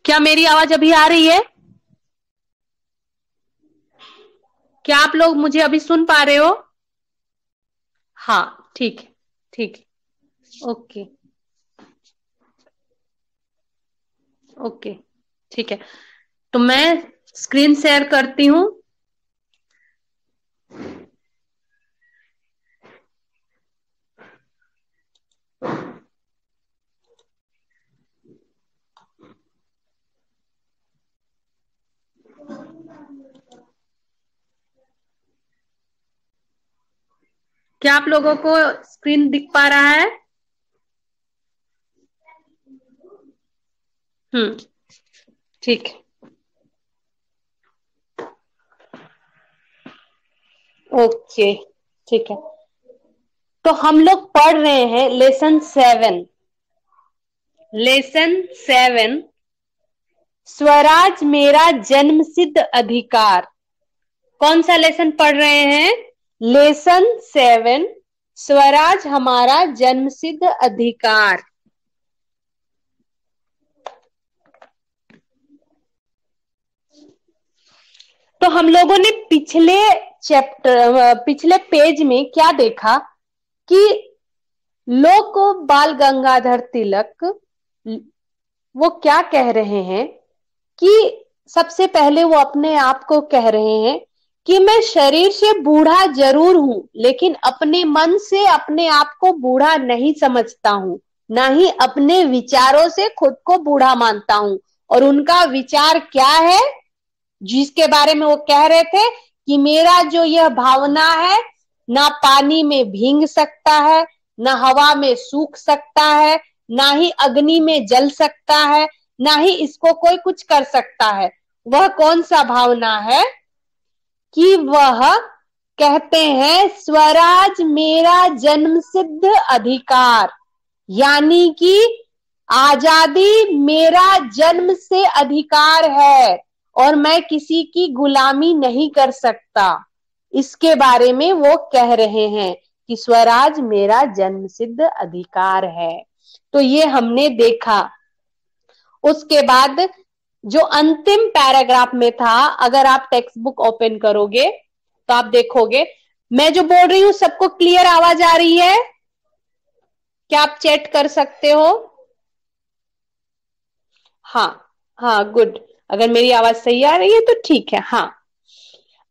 क्या मेरी आवाज अभी आ रही है? क्या आप लोग मुझे अभी सुन पा रहे हो? हाँ, ठीक है, ठीक है, ओके, ओके, ठीक है। तो मैं स्क्रीन शेयर करती हूँ। क्या आप लोगों को स्क्रीन दिख पा रहा है? ठीक है, ओके, ठीक है। तो हम लोग पढ़ रहे हैं लेसन 7। लेसन 7, स्वराज मेरा जन्मसिद्ध अधिकार। कौन सा लेसन पढ़ रहे हैं? लेसन 7, स्वराज हमारा जन्मसिद्ध अधिकार। तो हम लोगों ने पिछले पेज में क्या देखा कि लोक बाल गंगाधर तिलक वो क्या कह रहे हैं कि सबसे पहले वो अपने आप को कह रहे हैं कि मैं शरीर से बूढ़ा जरूर हूं, लेकिन अपने मन से अपने आप को बूढ़ा नहीं समझता हूं, ना ही अपने विचारों से खुद को बूढ़ा मानता हूं। और उनका विचार क्या है जिसके बारे में वो कह रहे थे कि मेरा जो यह भावना है ना पानी में भीग सकता है, ना हवा में सूख सकता है, ना ही अग्नि में जल सकता है, ना ही इसको कोई कुछ कर सकता है। वह कौन सा भावना है कि वह कहते हैं स्वराज मेरा जन्मसिद्ध अधिकार, यानी कि आजादी मेरा जन्म से अधिकार है और मैं किसी की गुलामी नहीं कर सकता। इसके बारे में वो कह रहे हैं कि स्वराज मेरा जन्मसिद्ध अधिकार है। तो ये हमने देखा। उसके बाद जो अंतिम पैराग्राफ में था, अगर आप टेक्स्ट बुक ओपन करोगे तो आप देखोगे मैं जो बोल रही हूं सबको क्लियर आवाज आ रही है? क्या आप चैट कर सकते हो? हाँ, हाँ, गुड। अगर मेरी आवाज सही आ रही है तो ठीक है। हाँ,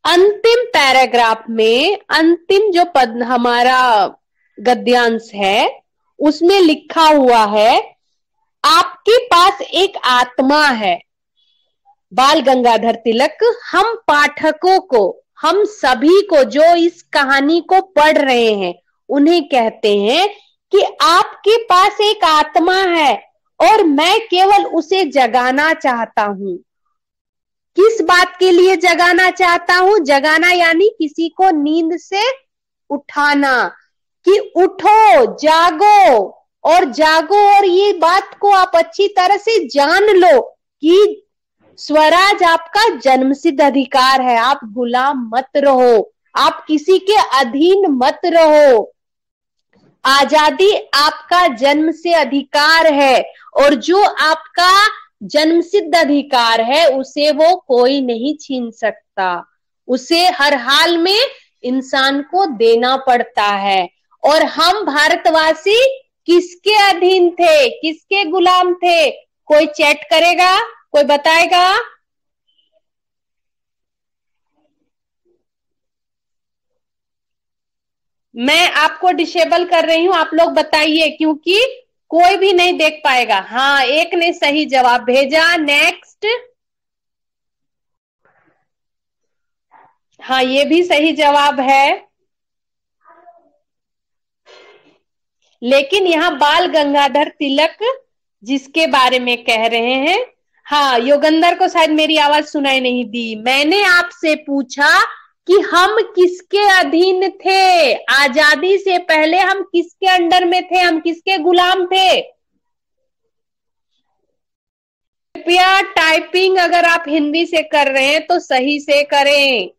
अंतिम पैराग्राफ में अंतिम जो पद हमारा गद्यांश है उसमें लिखा हुआ है आपके पास एक आत्मा है। बाल गंगाधर तिलक हम पाठकों को, हम सभी को जो इस कहानी को पढ़ रहे हैं उन्हें कहते हैं कि आपके पास एक आत्मा है और मैं केवल उसे जगाना चाहता हूं। किस बात के लिए जगाना चाहता हूं? जगाना यानी किसी को नींद से उठाना, कि उठो, जागो और जागो। और ये बात को आप अच्छी तरह से जान लो कि स्वराज आपका जन्मसिद्ध अधिकार है। आप गुलाम मत रहो, आप किसी के अधीन मत रहो। आजादी आपका जन्म से अधिकार है और जो आपका जन्मसिद्ध अधिकार है उसे वो कोई नहीं छीन सकता। उसे हर हाल में इंसान को देना पड़ता है। और हम भारतवासी किसके अधीन थे, किसके गुलाम थे? कोई चैट करेगा? कोई बताएगा? मैं आपको डिसेबल कर रही हूं, आप लोग बताइए, क्योंकि कोई भी नहीं देख पाएगा। हाँ, एक ने सही जवाब भेजा। नेक्स्ट। हाँ, ये भी सही जवाब है। लेकिन यहाँ बाल गंगाधर तिलक जिसके बारे में कह रहे हैं, हाँ, योगेंद्र को शायद मेरी आवाज सुनाई नहीं दी। मैंने आपसे पूछा कि हम किसके अधीन थे, आजादी से पहले हम किसके अंडर में थे, हम किसके गुलाम थे? कृपया टाइपिंग अगर आप हिंदी से कर रहे हैं तो सही से करें,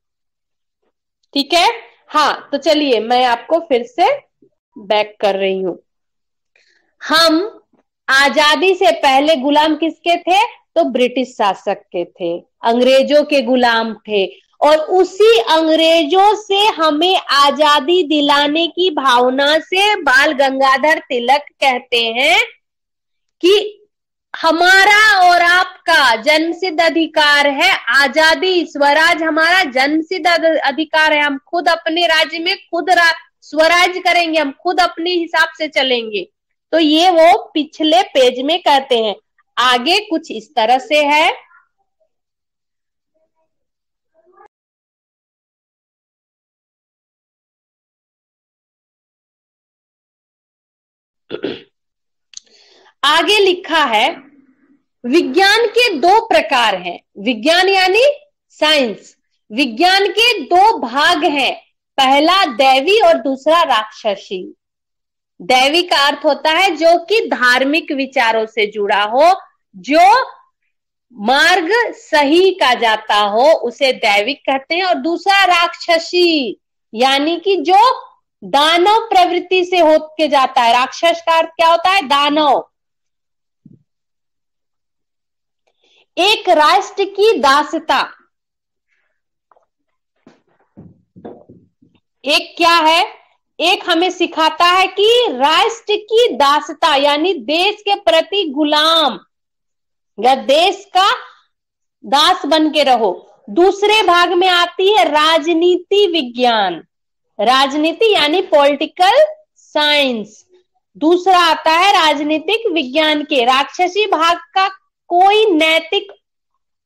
ठीक है? हाँ, तो चलिए मैं आपको फिर से बैक कर रही हूं। हम आजादी से पहले गुलाम किसके थे? तो ब्रिटिश शासक के थे, अंग्रेजों के गुलाम थे, और उसी अंग्रेजों से हमें आजादी दिलाने की भावना से बाल गंगाधर तिलक कहते हैं कि हमारा और आपका जन्मसिद्ध अधिकार है आजादी, स्वराज हमारा जन्मसिद्ध अधिकार है, हम खुद अपने राज्य में खुद स्वराज करेंगे, हम खुद अपने हिसाब से चलेंगे। तो ये वो पिछले पेज में कहते हैं। आगे कुछ इस तरह से है, आगे लिखा है विज्ञान के दो प्रकार हैं। विज्ञान यानी साइंस। विज्ञान के दो भाग हैं, पहला दैवी और दूसरा राक्षसी। दैवी का अर्थ होता है जो कि धार्मिक विचारों से जुड़ा हो, जो मार्ग सही का जाता हो, उसे दैविक कहते हैं। और दूसरा राक्षसी यानी कि जो दानव प्रवृत्ति से होके जाता है। राक्षस का अर्थ क्या होता है? दानव। एक राष्ट्र की दासता, एक क्या है? एक हमें सिखाता है कि राष्ट्र की दासता यानी देश के प्रति गुलाम या देश का दास बन के रहो। दूसरे भाग में आती है राजनीति विज्ञान, राजनीति यानी पॉलिटिकल साइंस। दूसरा आता है राजनीतिक विज्ञान के। राक्षसी भाग का कोई नैतिक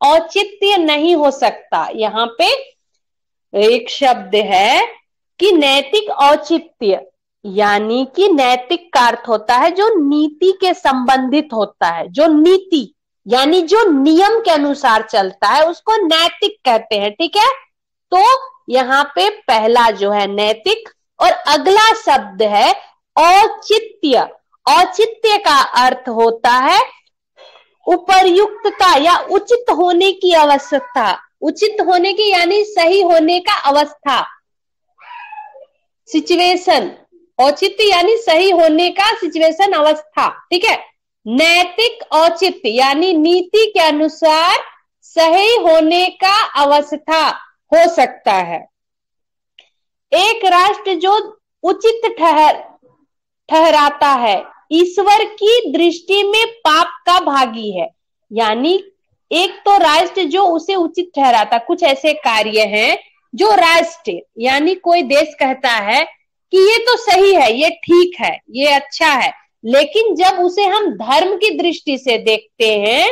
औचित्य नहीं हो सकता। यहाँ पे एक शब्द है कि नैतिक औचित्य, यानी कि नैतिक का अर्थ होता है जो नीति के संबंधित होता है। जो नीति यानी जो नियम के अनुसार चलता है उसको नैतिक कहते हैं। ठीक है, तो यहाँ पे पहला जो है नैतिक, और अगला शब्द है औचित्य। औचित्य का अर्थ होता है उपर्युक्तता या उचित होने की अवस्था। उचित होने की यानी सही होने का अवस्था, सिचुएशन। औचित्य यानी सही होने का सिचुएशन, अवस्था। ठीक है, नैतिक औचित्य यानी नीति के अनुसार सही होने का अवस्था हो सकता है। एक राष्ट्र जो उचित ठहराता है ईश्वर की दृष्टि में पाप का भागी है। यानी एक तो राष्ट्र जो उसे उचित ठहराता, कुछ ऐसे कार्य हैं जो राष्ट्र यानी कोई देश कहता है कि ये तो सही है, ये ठीक है, ये अच्छा है, लेकिन जब उसे हम धर्म की दृष्टि से देखते हैं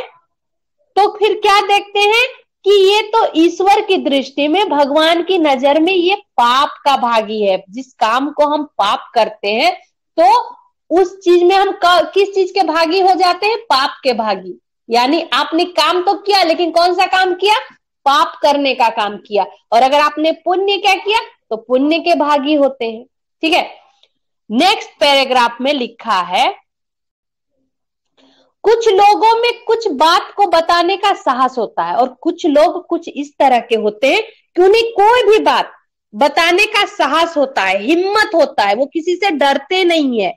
तो फिर क्या देखते हैं कि ये तो ईश्वर की दृष्टि में, भगवान की नजर में ये पाप का भागी है। जिस काम को हम पाप करते हैं तो उस चीज में हम किस चीज के भागी हो जाते हैं? पाप के भागी। यानी आपने काम तो किया, लेकिन कौन सा काम किया? पाप करने का काम किया। और अगर आपने पुण्य क्या किया तो पुण्य के भागी होते हैं। ठीक है, नेक्स्ट पैराग्राफ में लिखा है कुछ लोगों में कुछ बात को बताने का साहस होता है, और कुछ लोग कुछ इस तरह के होते हैं कि उन्हें कोई भी बात बताने का साहस होता है, हिम्मत होता है, वो किसी से डरते नहीं है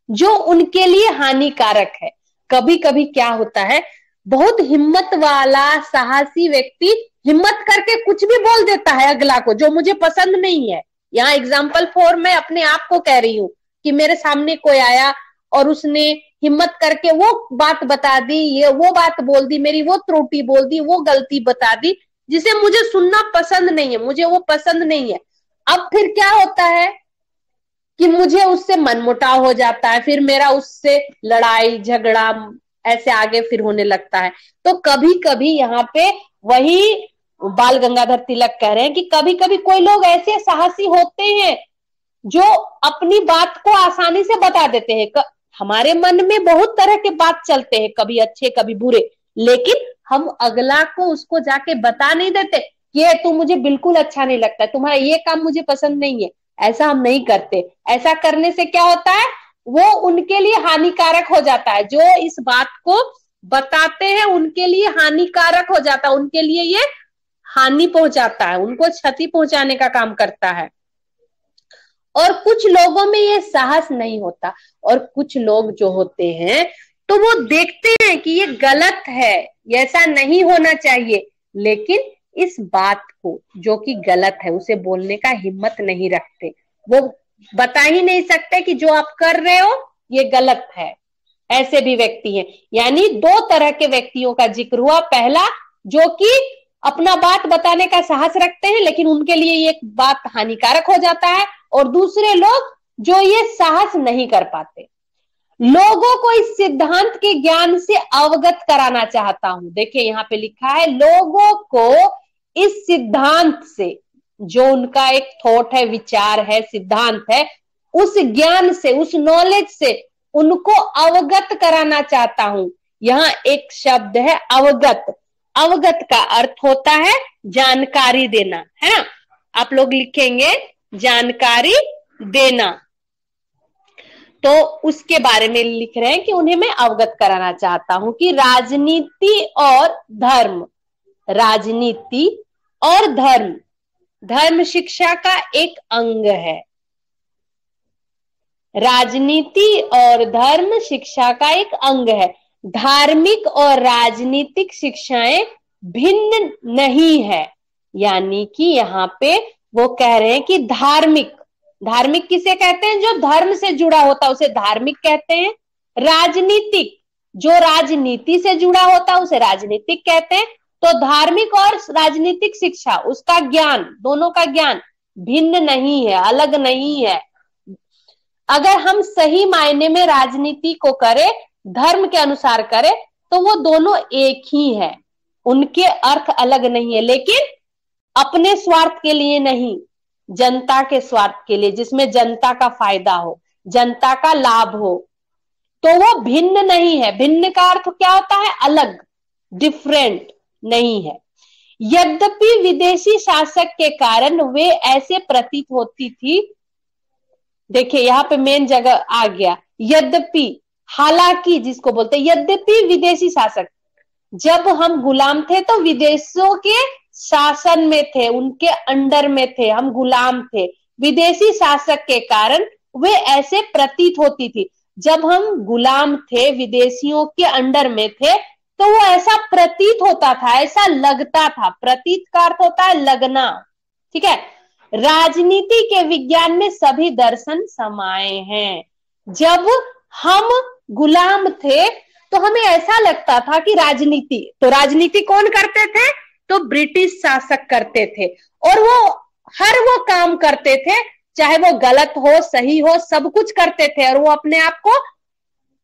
जो उनके लिए हानिकारक है। कभी कभी क्या होता है, बहुत हिम्मत वाला साहसी व्यक्ति हिम्मत करके कुछ भी बोल देता है अगला को जो मुझे पसंद नहीं है। यहाँ एग्जाम्पल 4 मैं अपने आप को कह रही हूँ कि मेरे सामने कोई आया और उसने हिम्मत करके वो बात बता दी, ये वो बात बोल दी, मेरी वो त्रुटि बोल दी, वो गलती बता दी जिसे मुझे सुनना पसंद नहीं है, मुझे वो पसंद नहीं है। अब फिर क्या होता है कि मुझे उससे मनमुटाव हो जाता है, फिर मेरा उससे लड़ाई झगड़ा ऐसे आगे फिर होने लगता है। तो कभी कभी यहाँ पे वही बाल गंगाधर तिलक कह रहे हैं कि कभी कभी कोई लोग ऐसे साहसी होते हैं जो अपनी बात को आसानी से बता देते हैं। हमारे मन में बहुत तरह के बात चलते हैं, कभी अच्छे कभी बुरे, लेकिन हम अगला को उसको जाके बता नहीं देते कि ये तू मुझे बिल्कुल अच्छा नहीं लगता, तुम्हारा ये काम मुझे पसंद नहीं है। ऐसा हम नहीं करते। ऐसा करने से क्या होता है, वो उनके लिए हानिकारक हो जाता है। जो इस बात को बताते हैं उनके लिए हानिकारक हो जाता है, उनके लिए ये हानि पहुंचाता है, उनको क्षति पहुंचाने का काम करता है। और कुछ लोगों में ये साहस नहीं होता, और कुछ लोग जो होते हैं तो वो देखते हैं कि ये गलत है, ये ऐसा नहीं होना चाहिए, लेकिन इस बात को जो कि गलत है उसे बोलने का हिम्मत नहीं रखते। वो बता ही नहीं सकते कि जो आप कर रहे हो ये गलत है। ऐसे भी व्यक्ति हैं। यानी दो तरह के व्यक्तियों का जिक्र हुआ। पहला, जो कि अपना बात बताने का साहस रखते हैं लेकिन उनके लिए ये बात हानिकारक हो जाता है, और दूसरे लोग जो ये साहस नहीं कर पाते। लोगों को इस सिद्धांत के ज्ञान से अवगत कराना चाहता हूं। देखिए यहां पे लिखा है, लोगों को इस सिद्धांत से, जो उनका एक थॉट है, विचार है, सिद्धांत है, उस ज्ञान से, उस नॉलेज से उनको अवगत कराना चाहता हूं। यहां एक शब्द है अवगत। अवगत का अर्थ होता है जानकारी देना, है ना। आप लोग लिखेंगे जानकारी देना, तो उसके बारे में लिख रहे हैं कि उन्हें मैं अवगत कराना चाहता हूं कि राजनीति और धर्म, राजनीति और धर्म, धर्म शिक्षा का एक अंग है। राजनीति और धर्म शिक्षा का एक अंग है। धार्मिक और राजनीतिक शिक्षाएं भिन्न नहीं है। यानी कि यहाँ पे वो कह रहे हैं कि धार्मिक, धार्मिक किसे कहते हैं? जो धर्म से जुड़ा होता है उसे धार्मिक कहते हैं। राजनीतिक, जो राजनीति से जुड़ा होता है उसे राजनीतिक कहते हैं। तो धार्मिक और राजनीतिक शिक्षा, उसका ज्ञान, दोनों का ज्ञान भिन्न नहीं है, अलग नहीं है। अगर हम सही मायने में राजनीति को करें, धर्म के अनुसार करें, तो वो दोनों एक ही है, उनके अर्थ अलग नहीं है, लेकिन अपने स्वार्थ के लिए नहीं, जनता के स्वार्थ के लिए, जिसमें जनता का फायदा हो, जनता का लाभ हो, तो वो भिन्न नहीं है। भिन्न का अर्थ क्या होता है? अलग, डिफरेंट नहीं है। यद्यपि विदेशी शासक के कारण वे ऐसे प्रतीत होती थी, देखिए यहाँ पे मेन जगह आ गया, यद्यपि, हालांकि जिसको बोलते हैं, यद्यपि विदेशी शासक, जब हम गुलाम थे तो विदेशों के शासन में थे, उनके अंडर में थे, हम गुलाम थे। विदेशी शासक के कारण वे ऐसे प्रतीत होती थी। जब हम गुलाम थे, विदेशियों के अंडर में थे, तो वो ऐसा प्रतीत होता था, ऐसा लगता था। प्रतीत का अर्थ होता है लगना, ठीक है। राजनीति के विज्ञान में सभी दर्शन समाये हैं। जब हम गुलाम थे तो हमें ऐसा लगता था कि राजनीति, तो राजनीति कौन करते थे? तो ब्रिटिश शासक करते थे, और वो हर वो काम करते थे, चाहे वो गलत हो, सही हो, सब कुछ करते थे, और वो अपने आप को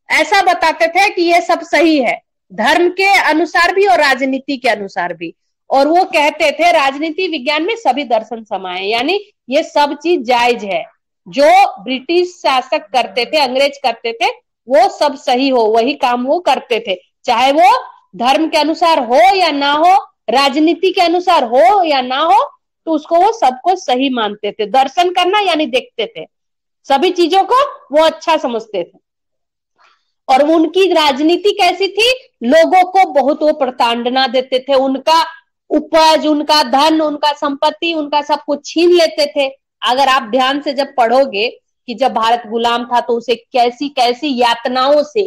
ऐसा बताते थे कि ये सब सही है, धर्म के अनुसार भी और राजनीति के अनुसार भी। और वो कहते थे राजनीति विज्ञान में सभी दर्शन समाये, यानी ये सब चीज जायज है। जो ब्रिटिश शासक करते थे, अंग्रेज करते थे, वो सब सही हो, वही काम वो करते थे, चाहे वो धर्म के अनुसार हो या ना हो, राजनीति के अनुसार हो या ना हो, तो उसको वो सबको सही मानते थे। दर्शन करना यानी देखते थे, सभी चीजों को वो अच्छा समझते थे। और उनकी राजनीति कैसी थी? लोगों को बहुत वो प्रताड़ना देते थे, उनका उपज, उनका धन, उनका संपत्ति, उनका सब कुछ छीन लेते थे। अगर आप ध्यान से जब पढ़ोगे कि जब भारत गुलाम था तो उसे कैसी कैसी यातनाओं से,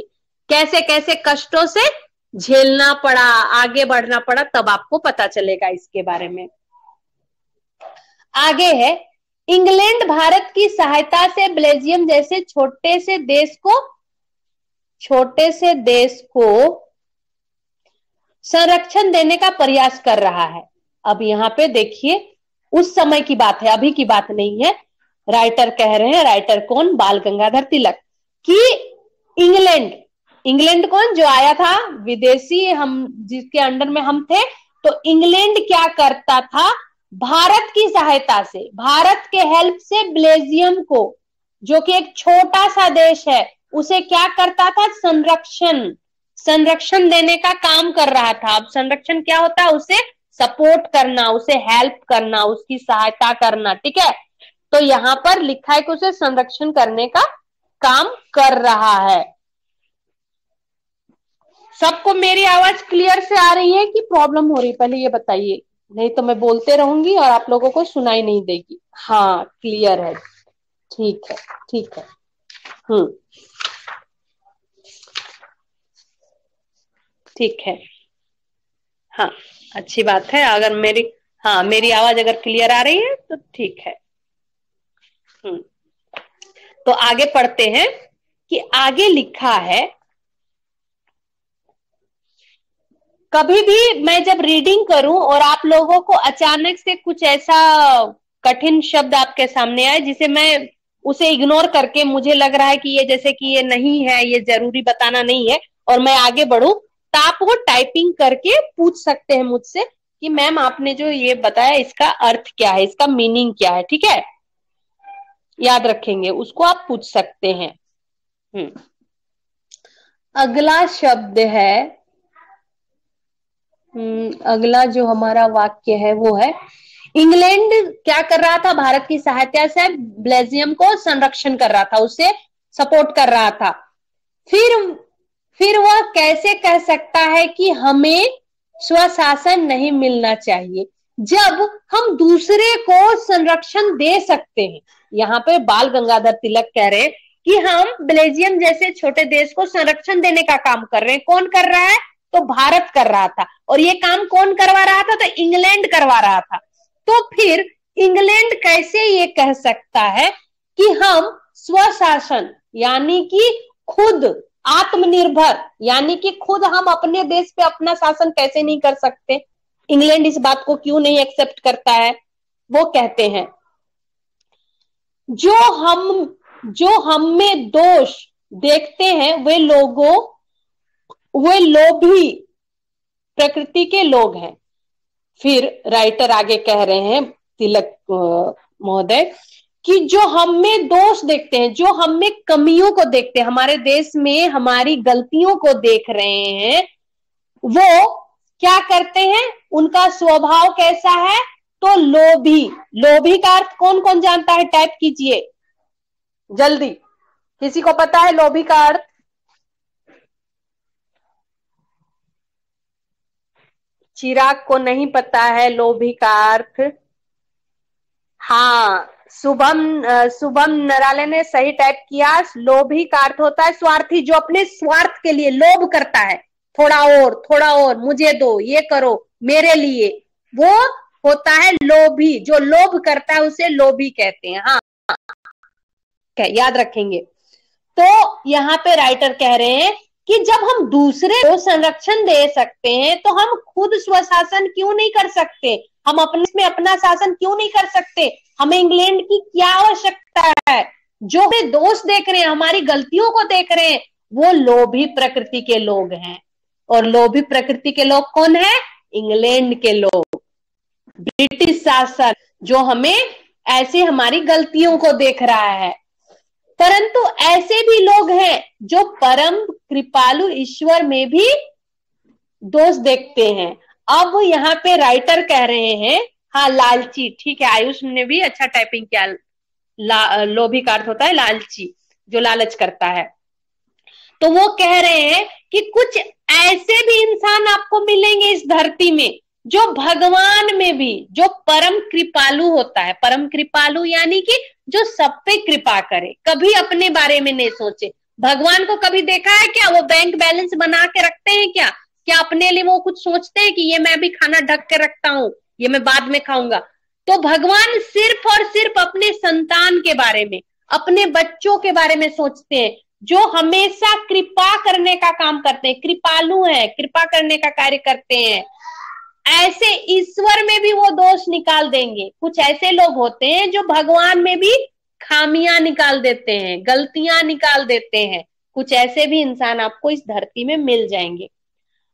कैसे कैसे कष्टों से झेलना पड़ा, आगे बढ़ना पड़ा, तब आपको पता चलेगा इसके बारे में। आगे है, इंग्लैंड भारत की सहायता से बेल्जियम जैसे छोटे से देश को संरक्षण देने का प्रयास कर रहा है। अब यहाँ पे देखिए, उस समय की बात है, अभी की बात नहीं है। राइटर कह रहे हैं, राइटर कौन? बाल गंगाधर तिलक, कि इंग्लैंड कौन? जो आया था विदेशी, हम जिसके अंडर में हम थे, तो इंग्लैंड क्या करता था? भारत की सहायता से, भारत के हेल्प से बेल्जियम को, जो कि एक छोटा सा देश है, उसे क्या करता था? संरक्षण देने का काम कर रहा था। अब संरक्षण क्या होता है? उसे सपोर्ट करना, उसे हेल्प करना, उसकी सहायता करना, ठीक है। तो यहाँ पर लिखा है कि उसे संरक्षण करने का काम कर रहा है। सबको मेरी आवाज क्लियर से आ रही है कि प्रॉब्लम हो रही है? पहले ये बताइए, नहीं तो मैं बोलते रहूंगी और आप लोगों को सुनाई नहीं देगी। हाँ, क्लियर है, ठीक है, ठीक है। ठीक है। हाँ, अच्छी बात है। अगर मेरी आवाज अगर क्लियर आ रही है तो ठीक है। तो आगे पढ़ते हैं कि आगे लिखा है, कभी भी मैं जब रीडिंग करूं और आप लोगों को अचानक से कुछ ऐसा कठिन शब्द आपके सामने आए जिसे मैं उसे इग्नोर करके मुझे लग रहा है कि ये जैसे कि ये नहीं है, ये जरूरी बताना नहीं है, और मैं आगे बढ़ूं, तो आप वो टाइपिंग करके पूछ सकते हैं मुझसे कि मैम आपने जो ये बताया इसका अर्थ क्या है, इसका मीनिंग क्या है। ठीक है, याद रखेंगे, उसको आप पूछ सकते हैं। अगला शब्द है, अगला जो हमारा वाक्य है वो है, इंग्लैंड क्या कर रहा था, भारत की सहायता से बेल्जियम को संरक्षण कर रहा था, उसे सपोर्ट कर रहा था। फिर वह कैसे कह सकता है कि हमें स्वशासन नहीं मिलना चाहिए जब हम दूसरे को संरक्षण दे सकते हैं। यहाँ पे बाल गंगाधर तिलक कह रहे हैं कि हम बेल्जियम जैसे छोटे देश को संरक्षण देने का काम कर रहे हैं। कौन कर रहा है? तो भारत कर रहा था। और ये काम कौन करवा रहा था? तो इंग्लैंड करवा रहा था। तो फिर इंग्लैंड कैसे ये कह सकता है कि हम स्वशासन यानी कि खुद आत्मनिर्भर, यानी कि खुद हम अपने देश पे अपना शासन कैसे नहीं कर सकते? इंग्लैंड इस बात को क्यों नहीं एक्सेप्ट करता है? वो कहते हैं जो हम में दोष देखते हैं वे लोभी प्रकृति के लोग हैं। फिर राइटर आगे कह रहे हैं, तिलक महोदय, कि जो हम में दोष देखते हैं, जो हम में कमियों को देखते हैं, हमारे देश में हमारी गलतियों को देख रहे हैं, वो क्या करते हैं? उनका स्वभाव कैसा है? तो लोभी। लोभी का अर्थ कौन कौन जानता है? टाइप कीजिए जल्दी, किसी को पता है लोभी का अर्थ? चिराग को नहीं पता है लोभी का अर्थ? हाँ, शुभम नराले ने सही टाइप किया। लोभी का अर्थ होता है स्वार्थी, जो अपने स्वार्थ के लिए लोभ करता है, थोड़ा और मुझे दो, ये करो मेरे लिए, वो होता है लोभी। जो लोभ करता है उसे लोभी कहते हैं। हाँ, याद रखेंगे। तो यहाँ पे राइटर कह रहे हैं कि जब हम दूसरे को संरक्षण दे सकते हैं तो हम खुद स्वशासन क्यों नहीं कर सकते? हम अपने में अपना शासन क्यों नहीं कर सकते? हमें इंग्लैंड की क्या आवश्यकता है? जो हमें दोष देख रहे हैं, हमारी गलतियों को देख रहे हैं, वो लोभी प्रकृति के लोग हैं। और लोभी प्रकृति के लोग कौन है? इंग्लैंड के लोग, ब्रिटिश शासन, जो हमें ऐसे हमारी गलतियों को देख रहा है। परंतु ऐसे भी लोग हैं जो परम कृपालु ईश्वर में भी दोष देखते हैं। अब यहाँ पे राइटर कह रहे हैं, हाँ लालची, ठीक है, आयुष ने भी अच्छा टाइपिंग किया। लोभी का अर्थ होता है लालची, जो लालच करता है। तो वो कह रहे हैं कि कुछ ऐसे भी इंसान आपको मिलेंगे इस धरती में जो भगवान में भी, जो परम कृपालु होता है। परम कृपालु यानी कि जो सब पे कृपा करे, कभी अपने बारे में नहीं सोचे। भगवान को कभी देखा है क्या? वो बैंक बैलेंस बना के रखते हैं क्या? क्या अपने लिए वो कुछ सोचते हैं कि ये मैं भी खाना ढक के रखता हूं, ये मैं बाद में खाऊंगा? तो भगवान सिर्फ और सिर्फ अपने संतान के बारे में, अपने बच्चों के बारे में सोचते हैं, जो हमेशा कृपा करने का काम करते हैं, कृपालु हैं, कृपा करने का कार्य करते हैं। ऐसे ईश्वर में भी वो दोष निकाल देंगे। कुछ ऐसे लोग होते हैं जो भगवान में भी खामियां निकाल देते हैं, गलतियां निकाल देते हैं। कुछ ऐसे भी इंसान आपको इस धरती में मिल जाएंगे।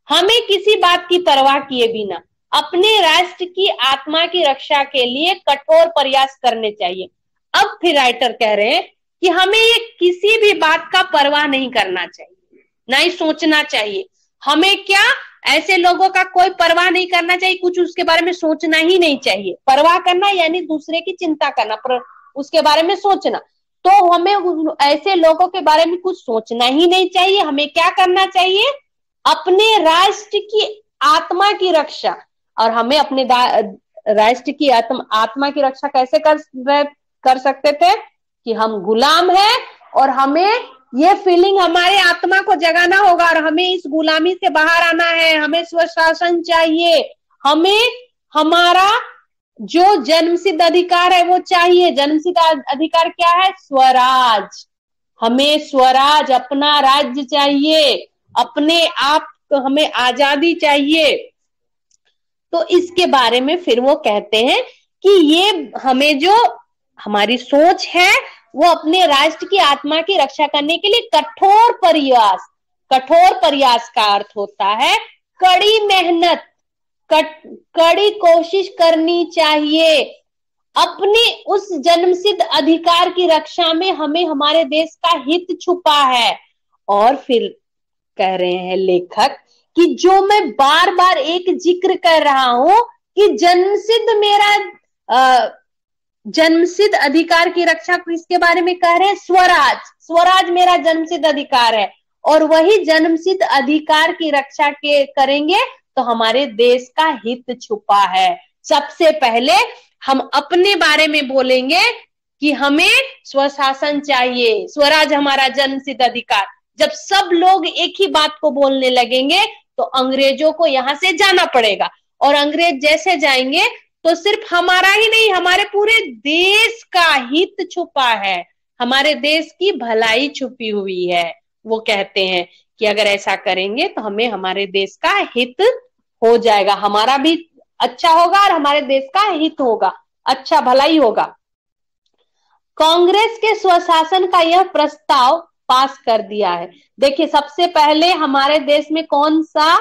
हमें किसी बात की परवाह किए बिना अपने राष्ट्र की आत्मा की रक्षा के लिए कठोर प्रयास करने चाहिए। अब फिर राइटर कह रहे हैं कि हमें ये किसी भी बात का परवाह नहीं करना चाहिए, ना ही सोचना चाहिए। हमें क्या, ऐसे लोगों का कोई परवाह नहीं करना चाहिए, कुछ उसके बारे में सोचना ही नहीं चाहिए। परवाह करना यानी दूसरे की चिंता करना, पर उसके बारे में सोचना। तो हमें ऐसे लोगों के बारे में कुछ सोचना ही नहीं चाहिए। हमें क्या करना चाहिए? अपने राष्ट्र की आत्मा की रक्षा। और हमें अपने राष्ट्र की आत्मा की रक्षा कैसे कर सकते थे? कि हम गुलाम हैं और हमें ये फीलिंग हमारे आत्मा को जगाना होगा और हमें इस गुलामी से बाहर आना है। हमें स्वशासन चाहिए, हमें हमारा जो जन्मसिद्ध अधिकार है वो चाहिए। जन्मसिद्ध अधिकार क्या है? स्वराज। हमें स्वराज, अपना राज्य चाहिए, अपने आप को हमें आजादी चाहिए। तो इसके बारे में फिर वो कहते हैं कि ये हमें जो हमारी सोच है वो अपने राष्ट्र की आत्मा की रक्षा करने के लिए कठोर प्रयास का अर्थ होता है कड़ी मेहनत, कड़ी कोशिश करनी चाहिए। अपने उस जन्मसिद्ध अधिकार की रक्षा में हमें हमारे देश का हित छुपा है। और फिर कह रहे हैं लेखक कि जो मैं बार बार एक जिक्र कर रहा हूं कि जन्मसिद्ध अधिकार की रक्षा किसके बारे में कह रहे हैं? स्वराज मेरा जन्मसिद्ध अधिकार है। और वही जन्मसिद्ध अधिकार की रक्षा के करेंगे तो हमारे देश का हित छुपा है। सबसे पहले हम अपने बारे में बोलेंगे कि हमें स्वशासन चाहिए, स्वराज हमारा जन्मसिद्ध अधिकार। जब सब लोग एक ही बात को बोलने लगेंगे तो अंग्रेजों को यहां से जाना पड़ेगा। और अंग्रेज जैसे जाएंगे तो सिर्फ हमारा ही नहीं, हमारे पूरे देश का हित छुपा है, हमारे देश की भलाई छुपी हुई है। वो कहते हैं कि अगर ऐसा करेंगे तो हमें हमारे देश का हित हो जाएगा, हमारा भी अच्छा होगा और हमारे देश का हित होगा, अच्छा भलाई होगा। कांग्रेस के स्वशासन का यह प्रस्ताव पास कर दिया है। देखिए, सबसे पहले हमारे देश में कौन सा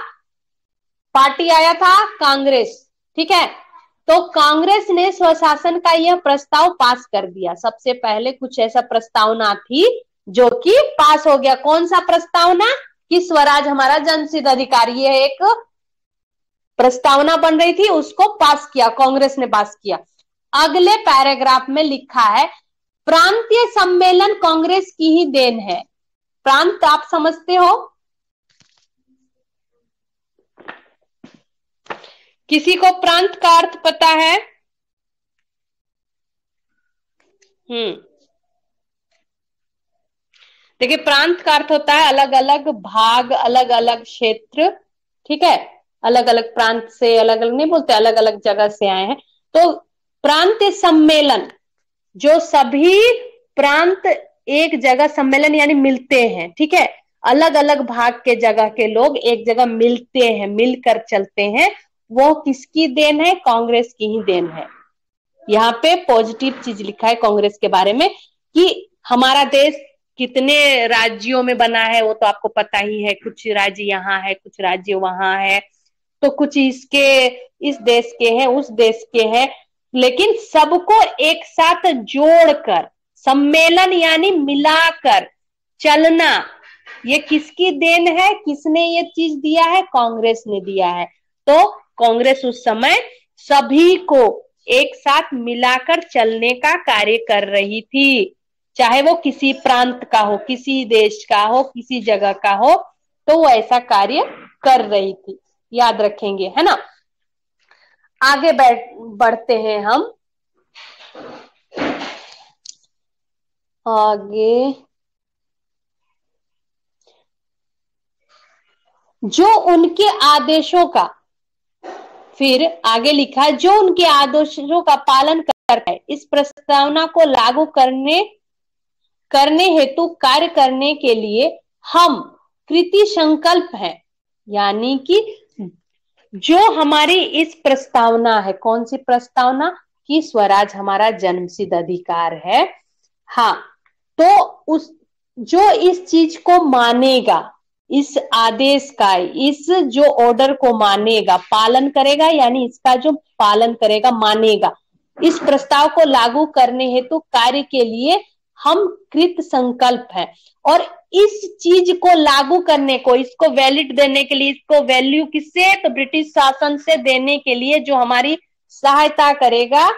पार्टी आया था? कांग्रेस। ठीक है, तो कांग्रेस ने स्वशासन का यह प्रस्ताव पास कर दिया। सबसे पहले कुछ ऐसा प्रस्तावना थी जो कि पास हो गया। कौन सा प्रस्तावना? कि स्वराज हमारा जन्मसिद्ध अधिकार, ये एक प्रस्तावना बन रही थी, उसको पास किया, कांग्रेस ने पास किया। अगले पैराग्राफ में लिखा है प्रांतीय सम्मेलन कांग्रेस की ही देन है। प्रांत आप समझते हो? किसी को प्रांत का अर्थ पता है? देखिए, प्रांत का अर्थ होता है अलग अलग भाग, अलग अलग क्षेत्र। ठीक है, अलग अलग प्रांत से, अलग अलग नहीं बोलते, अलग अलग जगह से आए हैं। तो प्रांतीय सम्मेलन, जो सभी प्रांत एक जगह सम्मेलन यानी मिलते हैं। ठीक है, अलग अलग भाग के जगह के लोग एक जगह मिलते हैं, मिलकर चलते हैं, वो किसकी देन है? कांग्रेस की ही देन है। यहाँ पे पॉजिटिव चीज लिखा है कांग्रेस के बारे में कि हमारा देश कितने राज्यों में बना है वो तो आपको पता ही है। कुछ राज्य यहाँ है, कुछ राज्य वहां है, तो कुछ इसके इस देश के हैं, उस देश के हैं, लेकिन सबको एक साथ जोड़कर सम्मेलन यानी मिलाकर चलना, ये किसकी देन है? किसने ये चीज दिया है? कांग्रेस ने दिया है। तो कांग्रेस उस समय सभी को एक साथ मिलाकर चलने का कार्य कर रही थी, चाहे वो किसी प्रांत का हो, किसी देश का हो, किसी जगह का हो, तो वो ऐसा कार्य कर रही थी। याद रखेंगे, है ना। आगे बढ़ते हैं हम आगे। जो उनके आदेशों का, फिर आगे लिखा है, जो उनके आदेशों का पालन करता है, इस प्रस्तावना को लागू करने हेतु कार्य करने के लिए हम कृति संकल्प हैं। यानी कि जो हमारी इस प्रस्तावना है, कौन सी प्रस्तावना? कि स्वराज हमारा जन्मसिद्ध अधिकार है। हाँ, तो जो इस चीज को मानेगा, इस आदेश का, इस जो ऑर्डर को मानेगा, पालन करेगा, यानी इसका जो पालन करेगा, मानेगा, इस प्रस्ताव को लागू करने हेतु कार्य के लिए हम कृत संकल्प है। और इस चीज को लागू करने को, इसको वैलिड देने के लिए, इसको वैल्यू किससे? तो ब्रिटिश शासन से देने के लिए जो हमारी सहायता करेगा,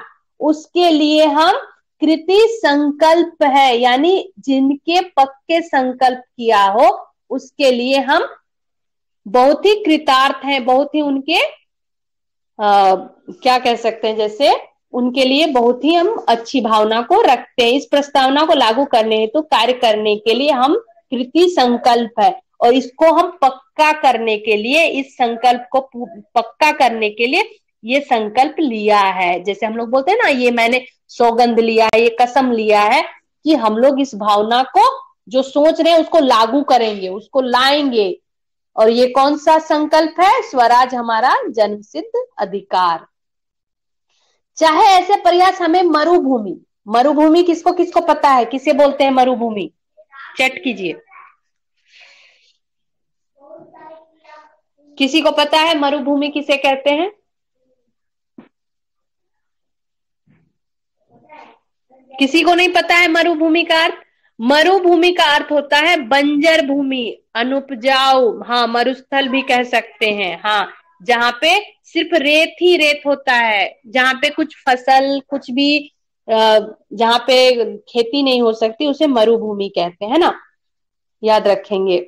उसके लिए हम कृति संकल्प है, यानी जिनके पक्के संकल्प किया हो उसके लिए हम बहुत ही कृतार्थ हैं, बहुत ही उनके क्या कह सकते हैं, जैसे उनके लिए बहुत ही हम अच्छी भावना को रखते हैं। इस प्रस्तावना को लागू करने हेतु कार्य करने के लिए हम कृति संकल्प है, और इसको हम पक्का करने के लिए, इस संकल्प को पक्का करने के लिए ये संकल्प लिया है। जैसे हम लोग बोलते हैं ना, ये मैंने सौगंध लिया है, ये कसम लिया है कि हम लोग इस भावना को जो सोच रहे हैं उसको लागू करेंगे, उसको लाएंगे। और ये कौन सा संकल्प है? स्वराज हमारा जन्मसिद्ध अधिकार। चाहे ऐसे प्रयास हमें मरुभूमि, मरुभूमि किसको किसको पता है, किसे बोलते हैं मरुभूमि? चैट कीजिए, किसी को पता है मरुभूमि किसे कहते हैं? किसी को नहीं पता है मरुभूमि का अर्थ? मरुभूमि का अर्थ होता है बंजर भूमि, अनुपजाऊ, हाँ मरुस्थल भी कह सकते हैं, हाँ जहाँ पे सिर्फ रेत ही रेत होता है, जहाँ पे कुछ फसल, कुछ भी जहाँ पे खेती नहीं हो सकती, उसे मरुभूमि कहते हैं ना, याद रखेंगे।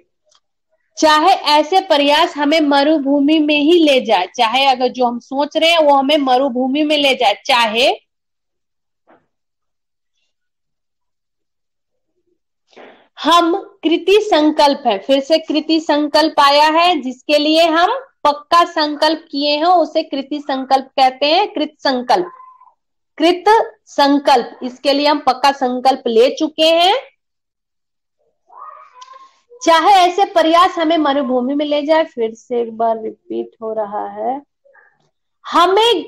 चाहे ऐसे प्रयास हमें मरुभूमि में ही ले जाए, चाहे अगर जो हम सोच रहे हैं वो हमें मरुभूमि में ले जाए, चाहे हम कृति संकल्प है, फिर से कृति संकल्प आया है, जिसके लिए हम पक्का संकल्प किए हैं उसे कृति संकल्प कहते हैं। कृत संकल्प, कृत संकल्प, इसके लिए हम पक्का संकल्प ले चुके हैं। चाहे ऐसे प्रयास हमें मरुभूमि में ले जाए, फिर से एक बार रिपीट हो रहा है, हमें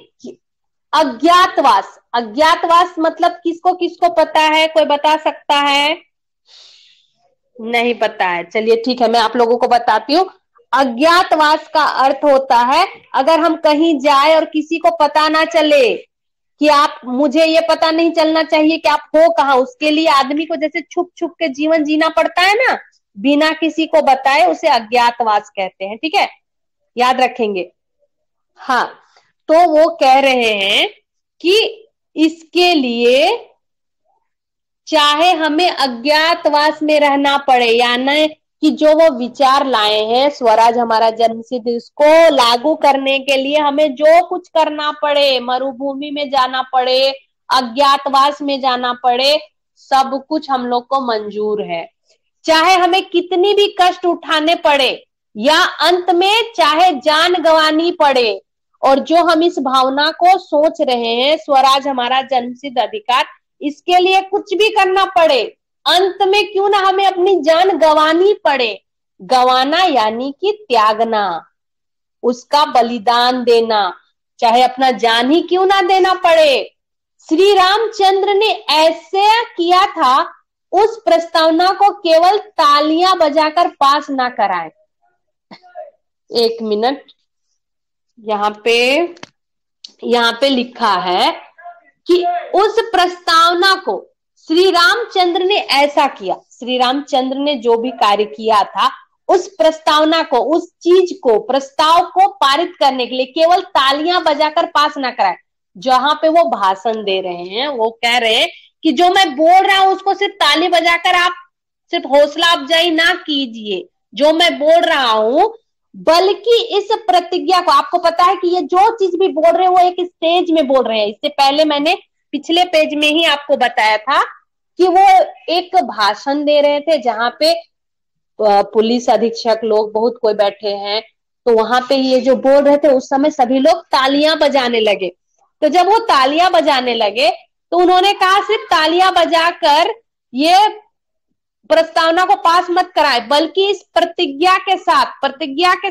अज्ञातवास, अज्ञातवास मतलब किसको किसको पता है, कोई बता सकता है? नहीं पता है, चलिए ठीक है, मैं आप लोगों को बताती हूँ। अज्ञातवास का अर्थ होता है अगर हम कहीं जाए और किसी को पता ना चले कि आप, मुझे ये पता नहीं चलना चाहिए कि आप हो कहाँ, उसके लिए आदमी को जैसे छुप छुप के जीवन जीना पड़ता है ना, बिना किसी को बताए, उसे अज्ञातवास कहते हैं। ठीक है, याद रखेंगे। हाँ, तो वो कह रहे हैं कि इसके लिए चाहे हमें अज्ञातवास में रहना पड़े, यानी कि जो वो विचार लाए हैं स्वराज हमारा जन्मसिद्ध, इसको लागू करने के लिए हमें जो कुछ करना पड़े, मरुभूमि में जाना पड़े, अज्ञातवास में जाना पड़े, सब कुछ हम लोग को मंजूर है। चाहे हमें कितनी भी कष्ट उठाने पड़े, या अंत में चाहे जान गंवानी पड़े, और जो हम इस भावना को सोच रहे हैं स्वराज हमारा जन्मसिद्ध अधिकार, इसके लिए कुछ भी करना पड़े, अंत में क्यों ना हमें अपनी जान गंवानी पड़े, गंवाना यानी कि त्यागना, उसका बलिदान देना, चाहे अपना जान ही क्यों ना देना पड़े। श्री रामचंद्र ने ऐसे किया था, उस प्रस्तावना को केवल तालियां बजाकर पास ना कराएं। एक मिनट, यहाँ पे लिखा है कि उस प्रस्तावना को श्री रामचंद्र ने ऐसा किया, श्री रामचंद्र ने जो भी कार्य किया था, उस प्रस्तावना को, उस चीज को, प्रस्ताव को पारित करने के लिए केवल तालियां बजाकर पास ना कराए। जहां पे वो भाषण दे रहे हैं, वो कह रहे हैं कि जो मैं बोल रहा हूं उसको सिर्फ ताली बजाकर आप सिर्फ हौसला अफजाई ना कीजिए, जो मैं बोल रहा हूं, बल्कि इस प्रतिज्ञा को, आपको पता है कि ये जो चीज भी बोल रहे हैं वो एक स्टेज में बोल रहे हैं। इससे पहले मैंने पिछले पेज में ही आपको बताया था कि वो एक भाषण दे रहे थे, जहां पे पुलिस अधीक्षक लोग बहुत कोई बैठे हैं, तो वहां पे ये जो बोल रहे थे उस समय सभी लोग तालियां बजाने लगे। तो जब वो तालियां बजाने लगे तो उन्होंने कहा सिर्फ तालियां बजाकर ये प्रस्तावना को पास मत कराए, बल्कि इस प्रतिज्ञा के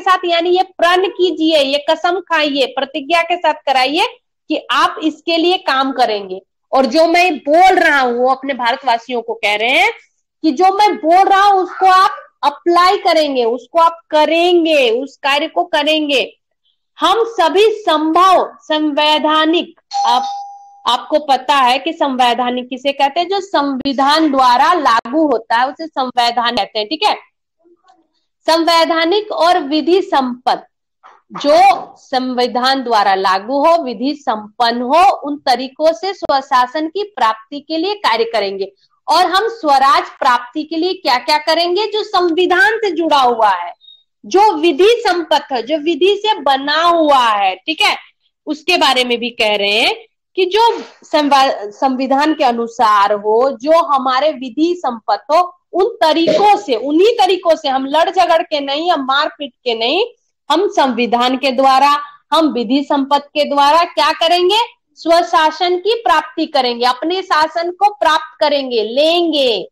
साथ यानी ये प्रण कीजिए, ये कसम खाइए, प्रतिज्ञा के साथ कराइए कि आप इसके लिए काम करेंगे। और जो मैं बोल रहा हूं, वो अपने भारतवासियों को कह रहे हैं कि जो मैं बोल रहा हूं उसको आप अप्लाई करेंगे, उसको आप करेंगे, उस कार्य को करेंगे। हम सभी संभव संवैधानिक, आपको पता है कि संवैधानिक किसे कहते हैं? जो संविधान द्वारा लागू होता है उसे संवैधान कहते हैं। ठीक है, संवैधानिक और विधि संपन्न, जो संविधान द्वारा लागू हो, विधि संपन्न हो, उन तरीकों से स्वशासन की प्राप्ति के लिए कार्य करेंगे। और हम स्वराज प्राप्ति के लिए क्या क्या करेंगे? जो संविधान से जुड़ा हुआ है, जो विधि संपन्न है, जो विधि से बना हुआ है, ठीक है, उसके बारे में भी कह रहे हैं कि जो संविधान के अनुसार हो, जो हमारे विधि संपन्न हो, उन तरीकों से, उन्हीं तरीकों से, हम लड़ झगड़ के नहीं, हम मार पीट के नहीं, हम संविधान के द्वारा, हम विधि संपत्ति के द्वारा क्या करेंगे, स्वशासन की प्राप्ति करेंगे, अपने शासन को प्राप्त करेंगे, लेंगे।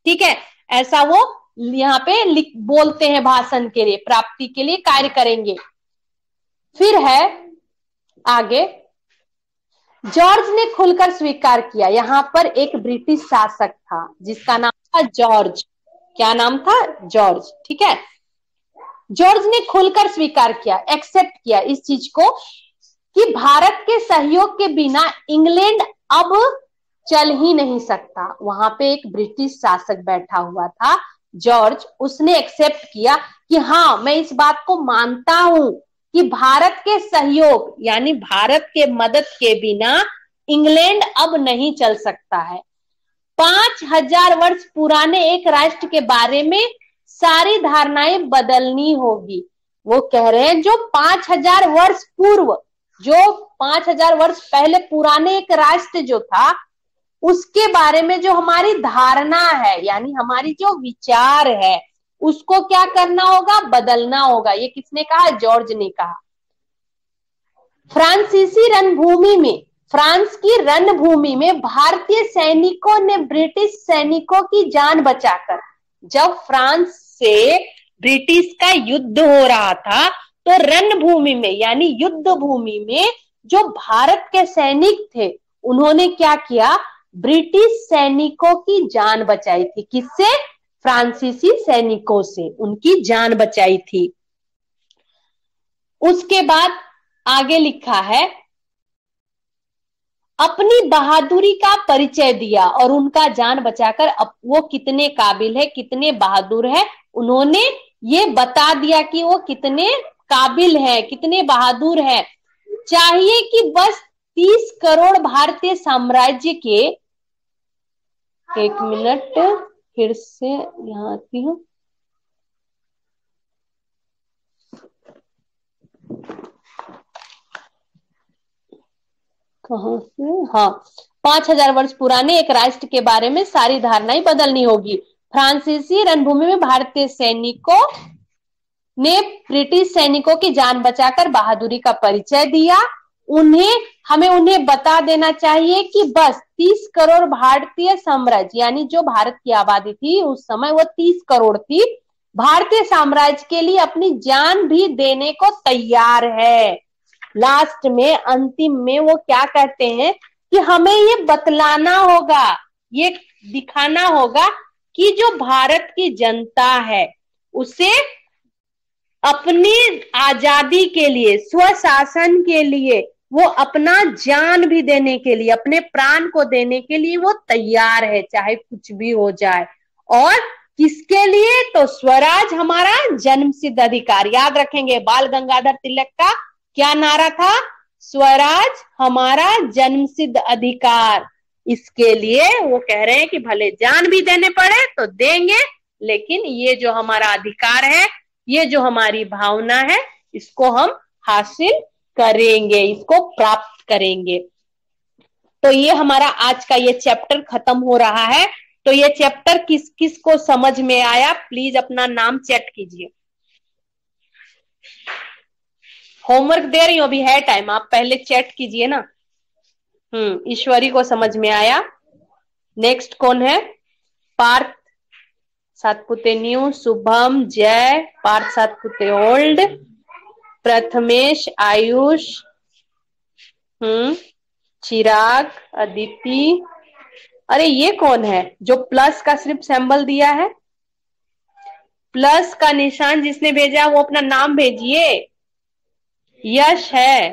ठीक है, ऐसा वो यहाँ पे बोलते हैं भाषण के लिए, प्राप्ति के लिए कार्य करेंगे। फिर है आगे, जॉर्ज ने खुलकर स्वीकार किया। यहाँ पर एक ब्रिटिश शासक था जिसका नाम था जॉर्ज। क्या नाम था? जॉर्ज। ठीक है, जॉर्ज ने खुलकर स्वीकार किया, एक्सेप्ट किया इस चीज को कि भारत के सहयोग के बिना इंग्लैंड अब चल ही नहीं सकता। वहां पे एक ब्रिटिश शासक बैठा हुआ था जॉर्ज, उसने एक्सेप्ट किया कि हाँ, मैं इस बात को मानता हूं कि भारत के सहयोग यानी भारत के मदद के बिना इंग्लैंड अब नहीं चल सकता है। 5000 वर्ष पुराने एक राष्ट्र के बारे में सारी धारणाएं बदलनी होगी। वो कह रहे हैं जो 5000 वर्ष पूर्व, जो 5000 वर्ष पहले पुराने एक राष्ट्र जो था, उसके बारे में जो हमारी धारणा है यानी हमारी जो विचार है, उसको क्या करना होगा? बदलना होगा। ये किसने कहा? जॉर्ज ने कहा। फ्रांसीसी रणभूमि में, फ्रांस की रणभूमि में भारतीय सैनिकों ने ब्रिटिश सैनिकों की जान बचाकर, जब फ्रांस से ब्रिटिश का युद्ध हो रहा था तो रणभूमि में यानी युद्ध भूमि में जो भारत के सैनिक थे, उन्होंने क्या किया? ब्रिटिश सैनिकों की जान बचाई थी। किससे? फ्रांसीसी सैनिकों से उनकी जान बचाई थी। उसके बाद आगे लिखा है, अपनी बहादुरी का परिचय दिया और उनका जान बचाकर वो कितने काबिल है, कितने बहादुर है, उन्होंने ये बता दिया कि वो कितने काबिल है, कितने बहादुर है। चाहिए कि बस 30 करोड़ भारतीय साम्राज्य के, एक मिनट फिर से यहाँ आती हूँ, कहां से, हाँ, 5000 वर्ष पुराने एक राष्ट्र के बारे में सारी धारणाएं बदलनी होगी। फ्रांसीसी रणभूमि में भारतीय सैनिकों ने ब्रिटिश सैनिकों की जान बचाकर बहादुरी का परिचय दिया। हमें उन्हें बता देना चाहिए कि बस 30 करोड़ भारतीय साम्राज्य यानी जो भारत की आबादी थी उस समय वो 30 करोड़ थी, भारतीय साम्राज्य के लिए अपनी जान भी देने को तैयार है। लास्ट में, अंतिम में वो क्या कहते हैं कि हमें ये बतलाना होगा, ये दिखाना होगा कि जो भारत की जनता है उसे अपनी आजादी के लिए, स्वशासन के लिए वो अपना जान भी देने के लिए, अपने प्राण को देने के लिए वो तैयार है, चाहे कुछ भी हो जाए। और किसके लिए? तो स्वराज हमारा जन्मसिद्ध अधिकार। याद रखेंगे बाल गंगाधर तिलक का क्या नारा था? स्वराज हमारा जन्मसिद्ध अधिकार। इसके लिए वो कह रहे हैं कि भले जान भी देने पड़े तो देंगे, लेकिन ये जो हमारा अधिकार है, ये जो हमारी भावना है, इसको हम हासिल करेंगे, इसको प्राप्त करेंगे। तो ये हमारा आज का ये चैप्टर खत्म हो रहा है। तो ये चैप्टर किस किस को समझ में आया, प्लीज अपना नाम चैट कीजिए। होमवर्क दे रही हूं, अभी है टाइम, आप पहले चैट कीजिए ना। ईश्वरी को समझ में आया। नेक्स्ट कौन है? पार्थ सातपुते न्यू, शुभम, जय, पार्थ सातपुते ओल्ड, प्रथमेश, आयुष, चिराग, अदिति। अरे ये कौन है जो प्लस का सिर्फ सिंबल दिया है? प्लस का निशान जिसने भेजा वो अपना नाम भेजिए। यश है।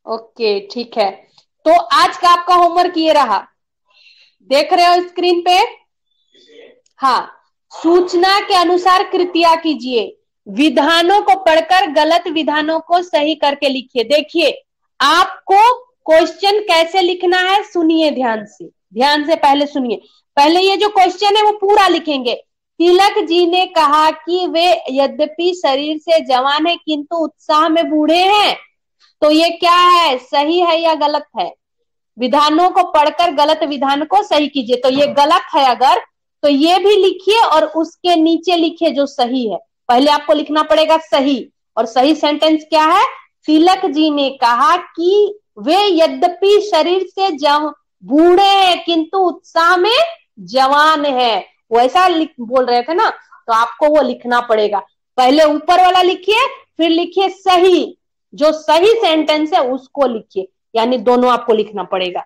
ओके, ठीक है। तो आज का आपका होमवर्क ये रहा, देख रहे हो स्क्रीन पे? हाँ, सूचना के अनुसार कृतियां कीजिए, विधानों को पढ़कर गलत विधानों को सही करके लिखिए। देखिए आपको क्वेश्चन कैसे लिखना है, सुनिए ध्यान से पहले सुनिए। पहले ये जो क्वेश्चन है वो पूरा लिखेंगे। तिलक जी ने कहा कि वे यद्यपि शरीर से जवान है किंतु उत्साह में बूढ़े हैं, तो ये क्या है, सही है या गलत है? विधानों को पढ़कर गलत विधान को सही कीजिए। तो ये गलत है अगर, तो ये भी लिखिए और उसके नीचे लिखिए जो सही है। पहले आपको लिखना पड़ेगा सही, और सही सेंटेंस क्या है? तिलक जी ने कहा कि वे यद्यपि शरीर से बूढ़े हैं किंतु उत्साह में जवान है, वैसा बोल रहे थे ना, तो आपको वो लिखना पड़ेगा। पहले ऊपर वाला लिखिए, फिर लिखिए सही, जो सही सेंटेंस है उसको लिखिए, यानी दोनों आपको लिखना पड़ेगा।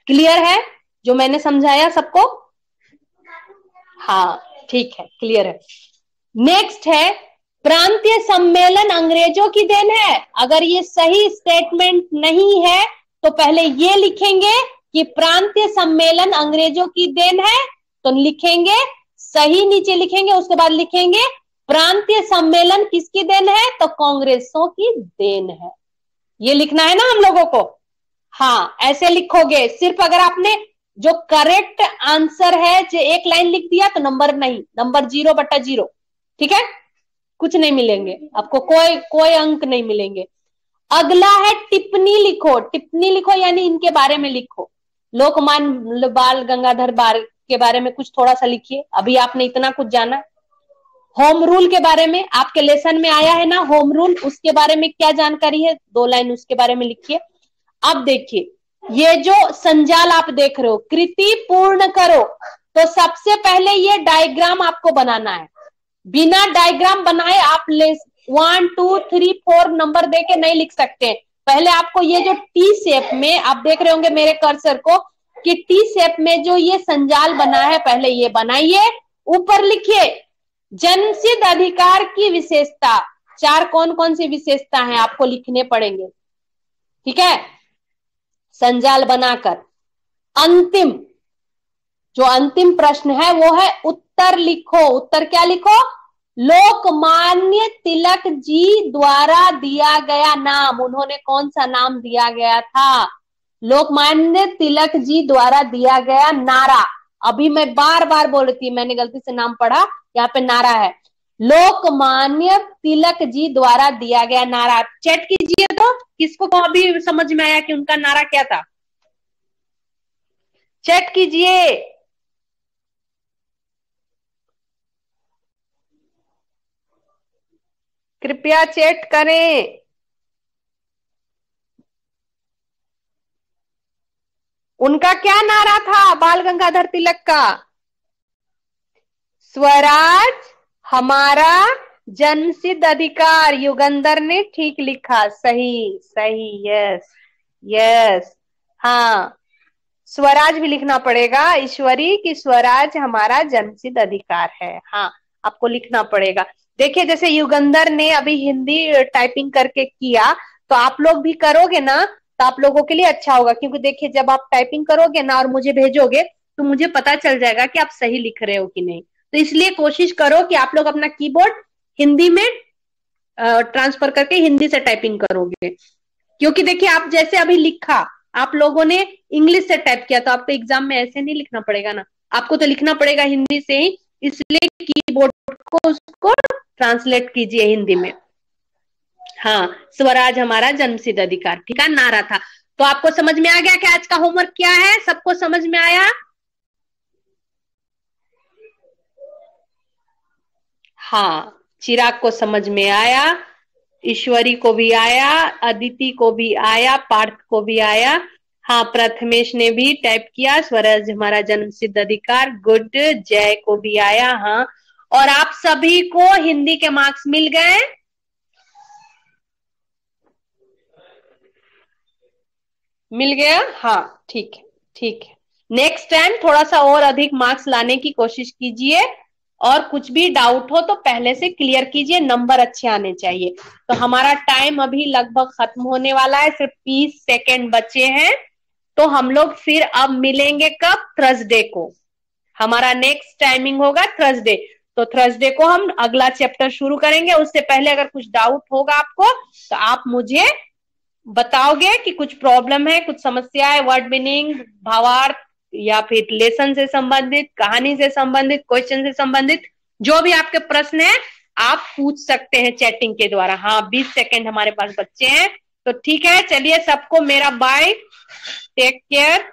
क्लियर है जो मैंने समझाया सबको? हाँ ठीक है, क्लियर है। नेक्स्ट है, प्रांतीय सम्मेलन अंग्रेजों की देन है। अगर ये सही स्टेटमेंट नहीं है तो पहले ये लिखेंगे कि प्रांतीय सम्मेलन अंग्रेजों की देन है, तो लिखेंगे सही, नीचे लिखेंगे, उसके बाद लिखेंगे प्रांतीय सम्मेलन किसकी देन है? तो कांग्रेसों की देन है। ये लिखना है ना हम लोगों को? हाँ ऐसे लिखोगे। सिर्फ अगर आपने जो करेक्ट आंसर है जो एक लाइन लिख दिया तो नंबर नहीं, नंबर 0/0, ठीक है, कुछ नहीं मिलेंगे आपको, कोई अंक नहीं मिलेंगे। अगला है टिप्पणी लिखो। टिप्पणी लिखो यानी इनके बारे में लिखो। लोकमान्य बाल गंगाधर के बारे में कुछ थोड़ा सा लिखिए, अभी आपने इतना कुछ जाना। होम रूल के बारे में आपके लेसन में आया है ना, होम रूल, उसके बारे में क्या जानकारी है, 2 लाइन उसके बारे में लिखिए। अब देखिए, ये जो संजाल आप देख रहे हो, कृति पूर्ण करो, तो सबसे पहले ये डायग्राम आपको बनाना है। बिना डायग्राम बनाए आप 1 2 3 4 नंबर देके नहीं लिख सकते। पहले आपको ये जो टी शेप में आप देख रहे होंगे मेरे कर्सर को, कि टी शेप में जो ये संजाल बना है, पहले ये बनाइए, ऊपर लिखिए जन्मसिद्ध अधिकार की विशेषता। 4 कौन कौन सी विशेषता है आपको लिखने पड़ेंगे, ठीक है, संजाल बनाकर। जो अंतिम प्रश्न है वो है उत्तर लिखो। उत्तर क्या लिखो? लोकमान्य तिलक जी द्वारा दिया गया नाम। उन्होंने कौन सा नाम दिया गया था? लोकमान्य तिलक जी द्वारा दिया गया नारा। अभी मैं बार बार बोल रही थी, मैंने गलती से नाम पढ़ा, यहाँ पे नारा है, लोकमान्य तिलक जी द्वारा दिया गया नारा। चेक कीजिए तो किसको को अभी समझ में आया कि उनका नारा क्या था? चेक कीजिए। कृपया चेक करें। उनका क्या नारा था बाल गंगाधर तिलक का? स्वराज हमारा जन्मसिद्ध अधिकार। युगंधर ने ठीक लिखा, सही सही, यस यस। हाँ, स्वराज भी लिखना पड़ेगा, ईश्वरी की स्वराज हमारा जन्मसिद्ध अधिकार है। हाँ, आपको लिखना पड़ेगा। देखिए, जैसे युगंधर ने अभी हिंदी टाइपिंग करके किया, तो आप लोग भी करोगे ना, तो आप लोगों के लिए अच्छा होगा, क्योंकि देखिए जब आप टाइपिंग करोगे ना और मुझे भेजोगे तो मुझे पता चल जाएगा कि आप सही लिख रहे हो कि नहीं। तो इसलिए कोशिश करो कि आप लोग अपना कीबोर्ड हिंदी में ट्रांसफर करके हिंदी से टाइपिंग करोगे, क्योंकि देखिए आप जैसे अभी लिखा, आप लोगों ने इंग्लिश से टाइप किया, तो आपको एग्जाम में ऐसे नहीं लिखना पड़ेगा ना, आपको तो लिखना पड़ेगा हिंदी से ही। इसलिए कीबोर्ड को उसको ट्रांसलेट कीजिए हिंदी में। हाँ, स्वराज हमारा जन्मसिद्ध अधिकार, ठीक है, नारा था। तो आपको समझ में आ गया कि आज का होमवर्क क्या है? सबको समझ में आया? हाँ, चिराग को समझ में आया, ईश्वरी को भी आया, अदिति को भी आया, पार्थ को भी आया। हाँ, प्रथमेश ने भी टाइप किया, स्वराज हमारा जन्मसिद्ध अधिकार, गुड। जय को भी आया। हाँ, और आप सभी को हिंदी के मार्क्स मिल गए? मिल गया? हाँ, ठीक है ठीक है। नेक्स्ट टाइम थोड़ा सा और अधिक मार्क्स लाने की कोशिश कीजिए, और कुछ भी डाउट हो तो पहले से क्लियर कीजिए, नंबर अच्छे आने चाहिए। तो हमारा टाइम अभी लगभग खत्म होने वाला है, सिर्फ 20 सेकेंड बचे हैं। तो हम लोग फिर अब मिलेंगे कब? थर्सडे को। हमारा नेक्स्ट टाइमिंग होगा थर्सडे। तो थर्सडे को हम अगला चैप्टर शुरू करेंगे। उससे पहले अगर कुछ डाउट होगा आपको तो आप मुझे बताओगे कि कुछ प्रॉब्लम है, कुछ समस्या है, वर्ड मीनिंग, भावार्थ, या फिर लेसन से संबंधित, कहानी से संबंधित, क्वेश्चन से संबंधित, जो भी आपके प्रश्न है आप पूछ सकते हैं चैटिंग के द्वारा। हाँ, 20 सेकेंड हमारे पास बच्चे हैं, तो ठीक है, चलिए सबको मेरा बाय, टेक केयर।